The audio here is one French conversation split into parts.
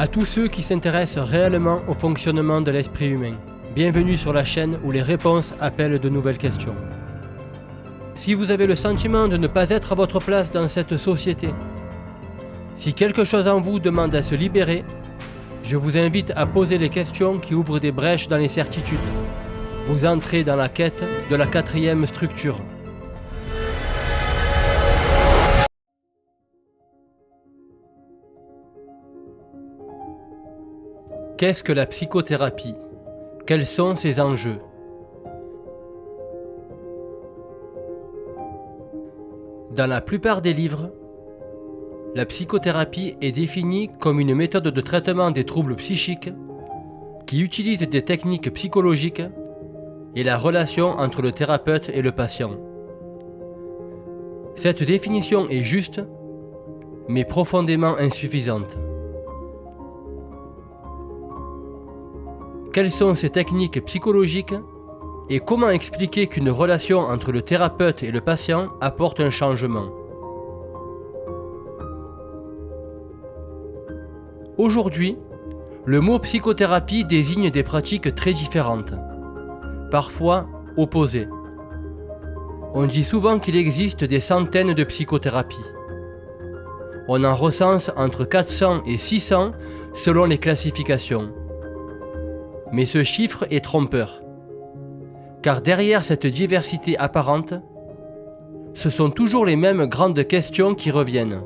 À tous ceux qui s'intéressent réellement au fonctionnement de l'esprit humain, bienvenue sur la chaîne où les réponses appellent de nouvelles questions. Si vous avez le sentiment de ne pas être à votre place dans cette société, si quelque chose en vous demande à se libérer, je vous invite à poser les questions qui ouvrent des brèches dans les certitudes. Vous entrez dans la quête de la quatrième structure. Qu'est-ce que la psychothérapie? Quels sont ses enjeux? Dans la plupart des livres, la psychothérapie est définie comme une méthode de traitement des troubles psychiques qui utilise des techniques psychologiques et la relation entre le thérapeute et le patient. Cette définition est juste, mais profondément insuffisante. Quelles sont ces techniques psychologiques et comment expliquer qu'une relation entre le thérapeute et le patient apporte un changement? Aujourd'hui, le mot psychothérapie désigne des pratiques très différentes, parfois opposées. On dit souvent qu'il existe des centaines de psychothérapies. On en recense entre 400 et 600 selon les classifications. Mais ce chiffre est trompeur, car derrière cette diversité apparente, ce sont toujours les mêmes grandes questions qui reviennent.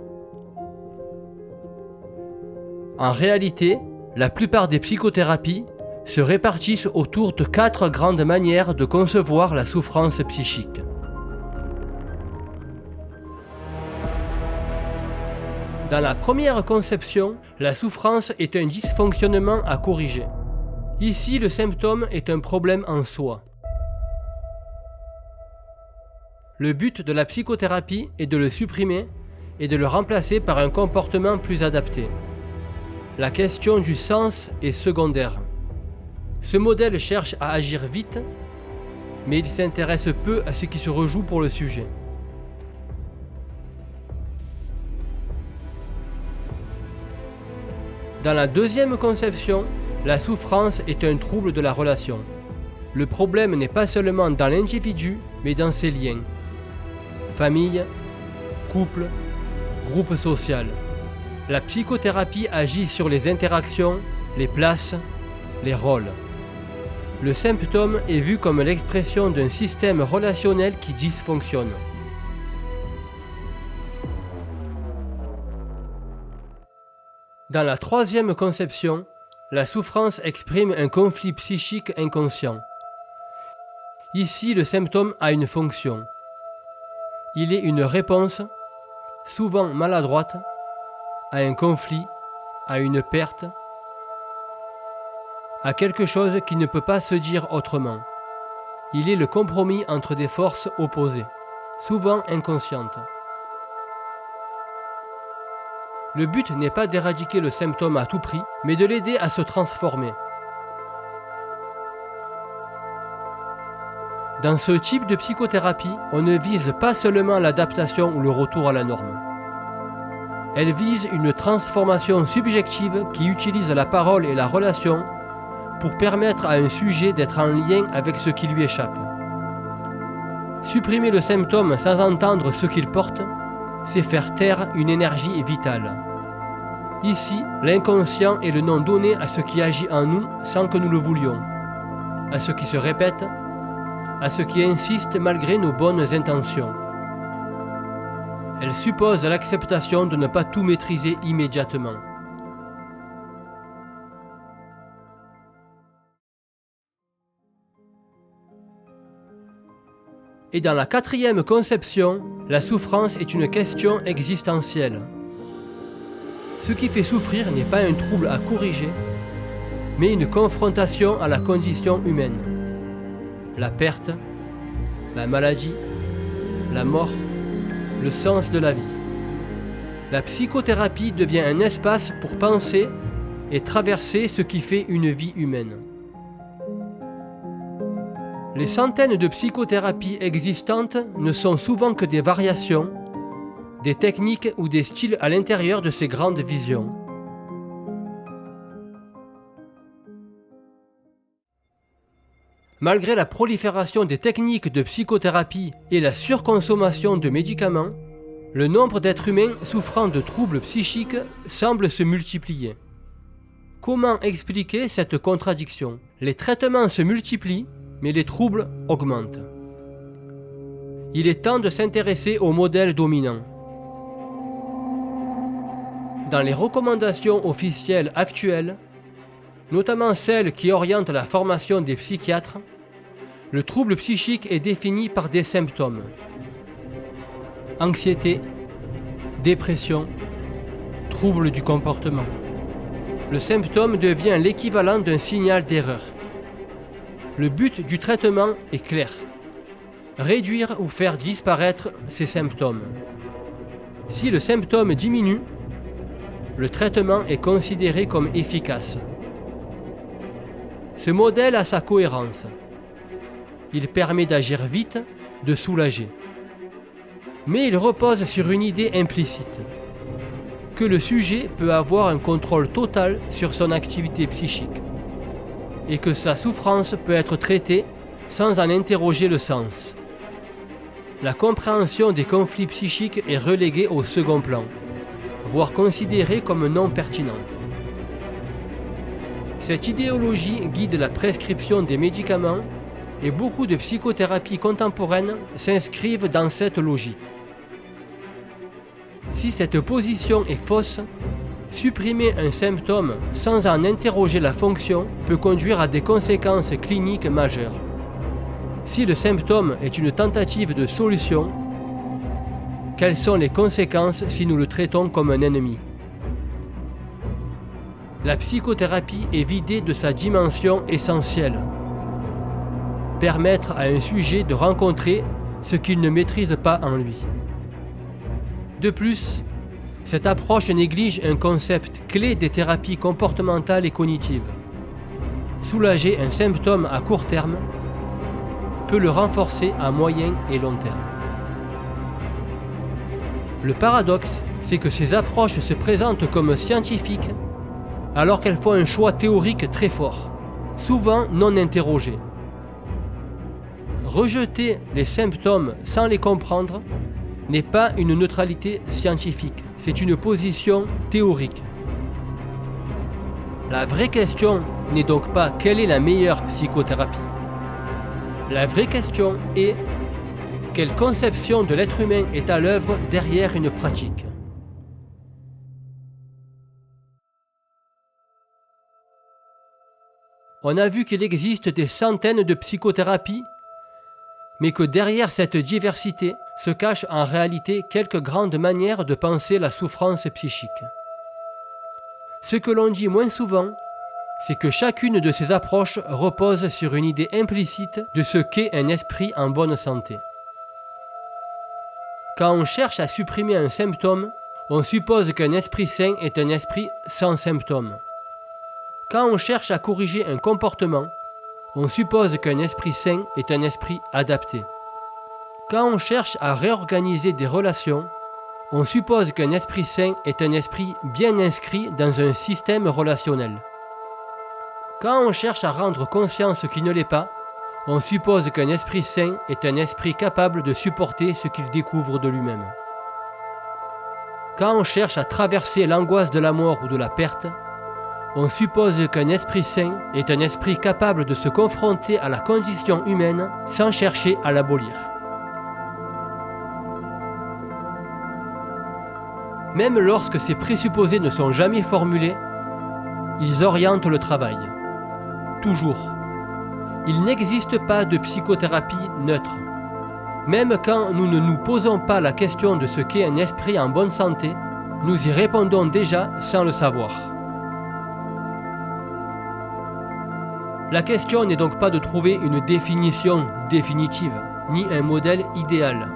En réalité, la plupart des psychothérapies se répartissent autour de 4 grandes manières de concevoir la souffrance psychique. Dans la première conception, la souffrance est un dysfonctionnement à corriger. Ici, le symptôme est un problème en soi. Le but de la psychothérapie est de le supprimer et de le remplacer par un comportement plus adapté. La question du sens est secondaire. Ce modèle cherche à agir vite, mais il s'intéresse peu à ce qui se rejoue pour le sujet. Dans la deuxième conception, la souffrance est un trouble de la relation. Le problème n'est pas seulement dans l'individu, mais dans ses liens. Famille, couple, groupe social. La psychothérapie agit sur les interactions, les places, les rôles. Le symptôme est vu comme l'expression d'un système relationnel qui dysfonctionne. Dans la troisième conception, la souffrance exprime un conflit psychique inconscient. Ici, le symptôme a une fonction. Il est une réponse, souvent maladroite, à un conflit, à une perte, à quelque chose qui ne peut pas se dire autrement. Il est le compromis entre des forces opposées, souvent inconscientes. Le but n'est pas d'éradiquer le symptôme à tout prix, mais de l'aider à se transformer. Dans ce type de psychothérapie, on ne vise pas seulement l'adaptation ou le retour à la norme. Elle vise une transformation subjective qui utilise la parole et la relation pour permettre à un sujet d'être en lien avec ce qui lui échappe. Supprimer le symptôme sans entendre ce qu'il porte, c'est faire taire une énergie vitale. Ici, l'inconscient est le nom donné à ce qui agit en nous sans que nous le voulions, à ce qui se répète, à ce qui insiste malgré nos bonnes intentions. Elle suppose l'acceptation de ne pas tout maîtriser immédiatement. Et dans la quatrième conception, la souffrance est une question existentielle. Ce qui fait souffrir n'est pas un trouble à corriger, mais une confrontation à la condition humaine. La perte, la maladie, la mort, le sens de la vie. La psychothérapie devient un espace pour penser et traverser ce qui fait une vie humaine. Les centaines de psychothérapies existantes ne sont souvent que des variations, des techniques ou des styles à l'intérieur de ces grandes visions. Malgré la prolifération des techniques de psychothérapie et la surconsommation de médicaments, le nombre d'êtres humains souffrant de troubles psychiques semble se multiplier. Comment expliquer cette contradiction? Les traitements se multiplient, mais les troubles augmentent. Il est temps de s'intéresser au modèle dominant. Dans les recommandations officielles actuelles, notamment celles qui orientent la formation des psychiatres, le trouble psychique est défini par des symptômes. Anxiété, dépression, troubles du comportement. Le symptôme devient l'équivalent d'un signal d'erreur. Le but du traitement est clair: réduire ou faire disparaître ces symptômes. Si le symptôme diminue, le traitement est considéré comme efficace. Ce modèle a sa cohérence. Il permet d'agir vite, de soulager. Mais il repose sur une idée implicite, que le sujet peut avoir un contrôle total sur son activité psychique, et que sa souffrance peut être traitée sans en interroger le sens. La compréhension des conflits psychiques est reléguée au second plan, voire considérée comme non pertinente. Cette idéologie guide la prescription des médicaments et beaucoup de psychothérapies contemporaines s'inscrivent dans cette logique. Si cette position est fausse, supprimer un symptôme sans en interroger la fonction peut conduire à des conséquences cliniques majeures. Si le symptôme est une tentative de solution, quelles sont les conséquences si nous le traitons comme un ennemi? La psychothérapie est vidée de sa dimension essentielle. Permettre à un sujet de rencontrer ce qu'il ne maîtrise pas en lui. De plus, cette approche néglige un concept clé des thérapies comportementales et cognitives. Soulager un symptôme à court terme peut le renforcer à moyen et long terme. Le paradoxe, c'est que ces approches se présentent comme scientifiques alors qu'elles font un choix théorique très fort, souvent non interrogé. Rejeter les symptômes sans les comprendre n'est pas une neutralité scientifique, c'est une position théorique. La vraie question n'est donc pas quelle est la meilleure psychothérapie. La vraie question est quelle conception de l'être humain est à l'œuvre derrière une pratique. On a vu qu'il existe des centaines de psychothérapies, mais que derrière cette diversité se cachent en réalité quelques grandes manières de penser la souffrance psychique. Ce que l'on dit moins souvent, c'est que chacune de ces approches repose sur une idée implicite de ce qu'est un esprit en bonne santé. Quand on cherche à supprimer un symptôme, on suppose qu'un esprit sain est un esprit sans symptômes. Quand on cherche à corriger un comportement, on suppose qu'un esprit sain est un esprit adapté. Quand on cherche à réorganiser des relations, on suppose qu'un esprit sain est un esprit bien inscrit dans un système relationnel. Quand on cherche à rendre conscient ce qui ne l'est pas, on suppose qu'un esprit sain est un esprit capable de supporter ce qu'il découvre de lui-même. Quand on cherche à traverser l'angoisse de la mort ou de la perte, on suppose qu'un esprit sain est un esprit capable de se confronter à la condition humaine sans chercher à l'abolir. Même lorsque ces présupposés ne sont jamais formulés, ils orientent le travail. Toujours. Il n'existe pas de psychothérapie neutre. Même quand nous ne nous posons pas la question de ce qu'est un esprit en bonne santé, nous y répondons déjà sans le savoir. La question n'est donc pas de trouver une définition définitive, ni un modèle idéal.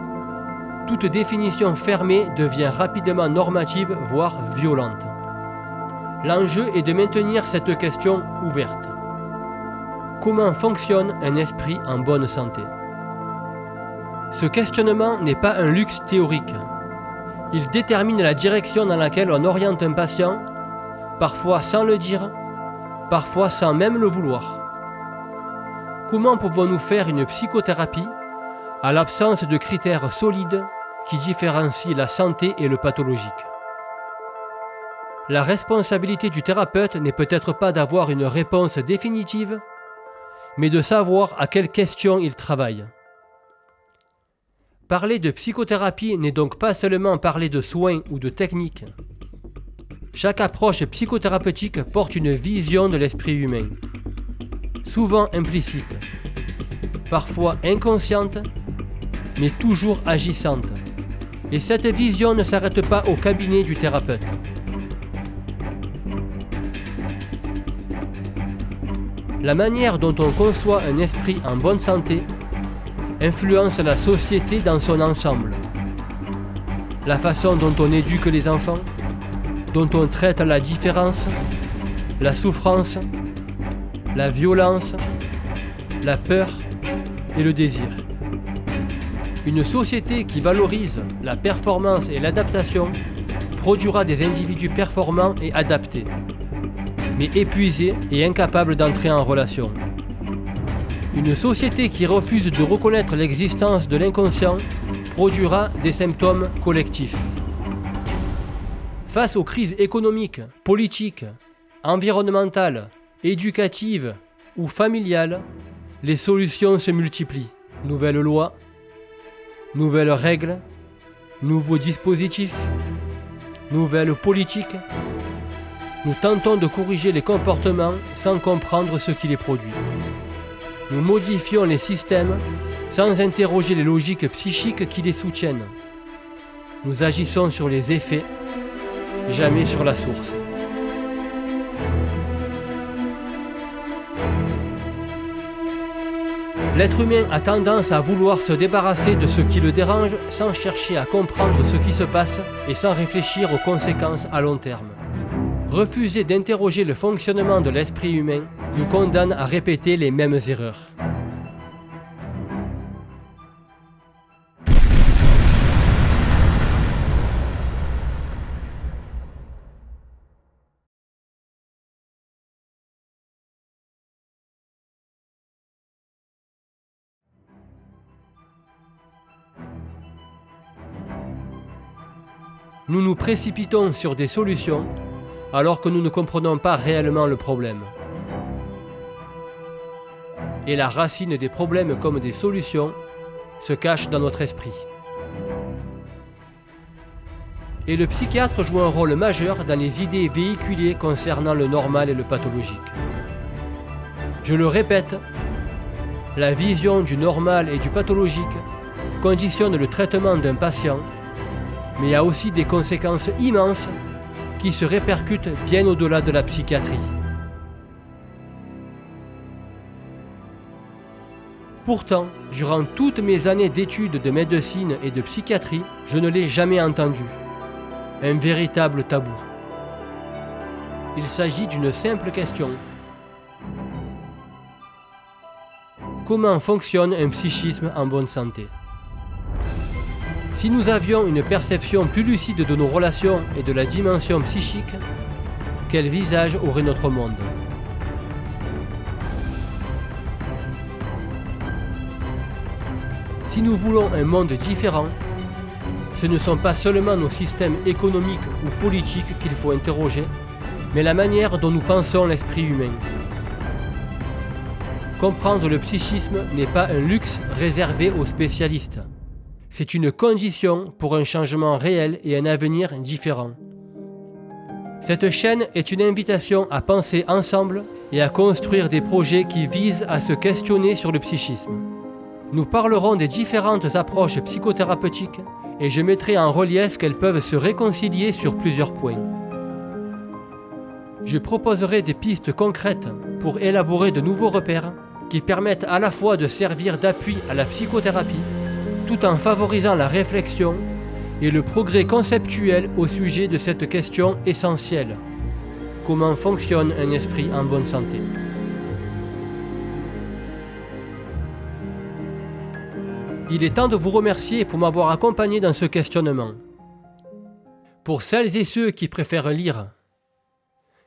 Toute définition fermée devient rapidement normative, voire violente. L'enjeu est de maintenir cette question ouverte. Comment fonctionne un esprit en bonne santé? Ce questionnement n'est pas un luxe théorique. Il détermine la direction dans laquelle on oriente un patient, parfois sans le dire, parfois sans même le vouloir. Comment pouvons-nous faire une psychothérapie à l'absence de critères solides qui différencient la santé et le pathologique? La responsabilité du thérapeute n'est peut-être pas d'avoir une réponse définitive, mais de savoir à quelles questions il travaille. Parler de psychothérapie n'est donc pas seulement parler de soins ou de techniques. Chaque approche psychothérapeutique porte une vision de l'esprit humain, souvent implicite, parfois inconsciente, mais toujours agissante. Et cette vision ne s'arrête pas au cabinet du thérapeute. La manière dont on conçoit un esprit en bonne santé influence la société dans son ensemble. La façon dont on éduque les enfants, dont on traite la différence, la souffrance, la violence, la peur et le désir. Une société qui valorise la performance et l'adaptation produira des individus performants et adaptés, mais épuisés et incapables d'entrer en relation. Une société qui refuse de reconnaître l'existence de l'inconscient produira des symptômes collectifs. Face aux crises économiques, politiques, environnementales, éducatives ou familiales, les solutions se multiplient. Nouvelles lois, nouvelles règles, nouveaux dispositifs, nouvelles politiques. Nous tentons de corriger les comportements sans comprendre ce qui les produit. Nous modifions les systèmes sans interroger les logiques psychiques qui les soutiennent. Nous agissons sur les effets, jamais sur la source. L'être humain a tendance à vouloir se débarrasser de ce qui le dérange sans chercher à comprendre ce qui se passe et sans réfléchir aux conséquences à long terme. Refuser d'interroger le fonctionnement de l'esprit humain nous condamne à répéter les mêmes erreurs. Nous nous précipitons sur des solutions alors que nous ne comprenons pas réellement le problème. Et la racine des problèmes comme des solutions se cache dans notre esprit. Et le psychiatre joue un rôle majeur dans les idées véhiculées concernant le normal et le pathologique. Je le répète, la vision du normal et du pathologique conditionne le traitement d'un patient, mais il y a aussi des conséquences immenses qui se répercutent bien au-delà de la psychiatrie. Pourtant, durant toutes mes années d'études de médecine et de psychiatrie, je ne l'ai jamais entendu. Un véritable tabou. Il s'agit d'une simple question. Comment fonctionne un psychisme en bonne santé ? Si nous avions une perception plus lucide de nos relations et de la dimension psychique, quel visage aurait notre monde ? Si nous voulons un monde différent, ce ne sont pas seulement nos systèmes économiques ou politiques qu'il faut interroger, mais la manière dont nous pensons l'esprit humain. Comprendre le psychisme n'est pas un luxe réservé aux spécialistes. C'est une condition pour un changement réel et un avenir différent. Cette chaîne est une invitation à penser ensemble et à construire des projets qui visent à se questionner sur le psychisme. Nous parlerons des différentes approches psychothérapeutiques et je mettrai en relief qu'elles peuvent se réconcilier sur plusieurs points. Je proposerai des pistes concrètes pour élaborer de nouveaux repères qui permettent à la fois de servir d'appui à la psychothérapie tout en favorisant la réflexion et le progrès conceptuel au sujet de cette question essentielle. Comment fonctionne un esprit en bonne santé ? Il est temps de vous remercier pour m'avoir accompagné dans ce questionnement. Pour celles et ceux qui préfèrent lire,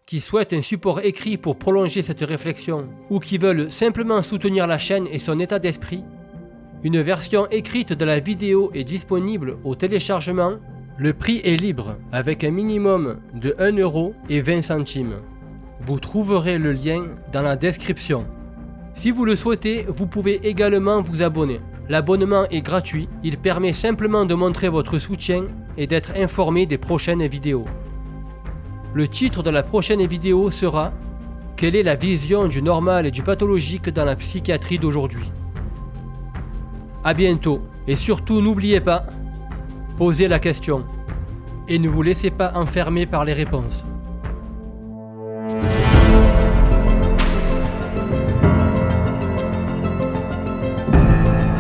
qui souhaitent un support écrit pour prolonger cette réflexion ou qui veulent simplement soutenir la chaîne et son état d'esprit, une version écrite de la vidéo est disponible au téléchargement. Le prix est libre avec un minimum de 1,20 €. Vous trouverez le lien dans la description. Si vous le souhaitez, vous pouvez également vous abonner. L'abonnement est gratuit, il permet simplement de montrer votre soutien et d'être informé des prochaines vidéos. Le titre de la prochaine vidéo sera « Quelle est la vision du normal et du pathologique dans la psychiatrie d'aujourd'hui ?» A bientôt et surtout n'oubliez pas, posez la question et ne vous laissez pas enfermer par les réponses.